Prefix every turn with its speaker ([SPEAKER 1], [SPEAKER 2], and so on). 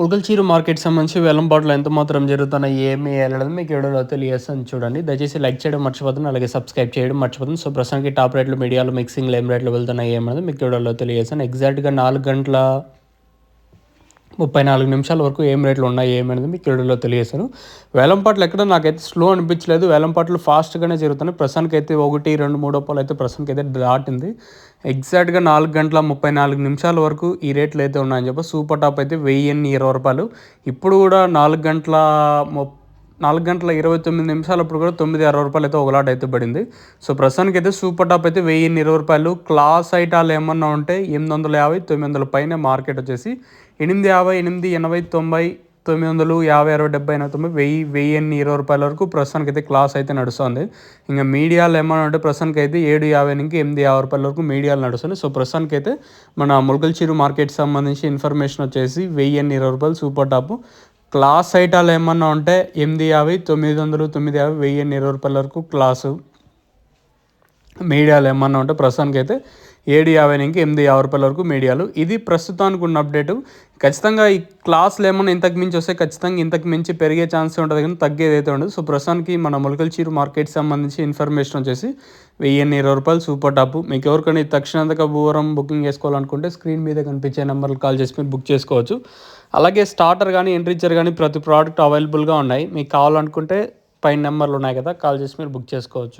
[SPEAKER 1] ఉల్కల్చీరు market సంబంధించి వేలంపాట్లు ఎంత మాత్రం జరుగుతున్నాయి, ఏమి అనేది మీకు వీడియోలో తెలియజేస్తాను చూడండి. దయచేసి లైక్ చేయడం మర్చిపోతుంది, అలాగే సబ్స్క్రైబ్ చేయడం మర్చిపోతుంది. సో ప్రస్తుతానికి టాప్ రేట్లు, మీడియాలో మిక్సింగ్లు ఏం రేట్లు వెళ్తున్నాయి ఏమనేది మీకు వీడియోలో తెలియజేస్తాను. ఎగ్జాక్ట్గా 4 గంటల 34 నిమిషాల వరకు ఏం రేట్లు ఉన్నాయి ఏమనేది మీకు వీడియోలో తెలియజేస్తాను. వేలంపాట్లు ఎక్కడ నాకైతే స్లో అనిపించలేదు, వేలంపాట్లు ఫాస్ట్గానే జరుగుతున్నాయి. ప్రస్తుతానికి అయితే 1, 2, 3 రూపాయలు అయితే ప్రస్తుతానికి అయితే దాటింది. ఎగ్జాక్ట్గా 4 గంటల 34 నిమిషాల వరకు ఈ రేట్లు అయితే ఉన్నాయని చెప్పి సూపర్ టాప్ అయితే 1020 రూపాయలు. ఇప్పుడు కూడా 4 గంటల 29 నిమిషాలు అప్పుడు కూడా 960 రూపాయలు అయితే ఒకలాట అయితే పడింది. సో ప్రస్తుతానికి అయితే సూపర్ టాప్ అయితే 1020 రూపాయలు. క్లాస్ ఐటాలు ఏమన్నా ఉంటే 850, 900 పైన మార్కెట్ వచ్చేసి 850, 880, 90, 900, 50, 60, 70, 90, 1020 రూపాయల వరకు ప్రస్తుతానికి అయితే క్లాస్ అయితే నడుస్తుంది. ఇంకా మీడియాలు ఏమన్నా ఉంటే ప్రస్తుతానికి అయితే 750 నుంచి 850 రూపాయల వరకు మీడియాలు నడుస్తుంది. సో ప్రస్తుతానికి అయితే మన ముల్కల్చీరు మార్కెట్ సంబంధించి ఇన్ఫర్మేషన్ వచ్చేసి 1020 రూపాయలు సూపర్ టాప్. క్లాస్ ఐటాలు ఏమన్నా ఉంటే 850, 900, 950, 1020 రూపాయల వరకు క్లాసు. మీడియాలు ఏమన్నా ఉంటే ప్రస్తుతానికి అయితే 750 నుంచి 850 రూపాయల వరకు మీడియాలు. ఇది ప్రస్తుతానికి ఉన్న అప్డేటు. ఖచ్చితంగా ఈ క్లాసులు ఏమన్నా ఇంతకు మించి వస్తే ఖచ్చితంగా ఇంతకు మించి పెరిగే ఛాన్స్ ఉంటుంది, కానీ తగ్గేది అయితే ఉండదు. సో ప్రస్తుతానికి మన ముల్కల్చీరు మార్కెట్ సంబంధించి ఇన్ఫర్మేషన్ వచ్చేసి 1020 రూపాయలు సూపర్ టాప్. మీకు ఎవరికైనా తక్షణంతక బూరం బుకింగ్ చేసుకోవాలనుకుంటే స్క్రీన్ మీద కనిపించే నెంబర్లు కాల్ చేసి మీరు బుక్ చేసుకోవచ్చు. అలాగే స్టార్టర్ కానీ ఎంట్రీచర్ కానీ ప్రతి ప్రోడక్ట్ అవైలబుల్గా ఉన్నాయి. మీకు కావాలనుకుంటే పైన నెంబర్లు ఉన్నాయి కదా, కాల్ చేసి మీరు బుక్ చేసుకోవచ్చు.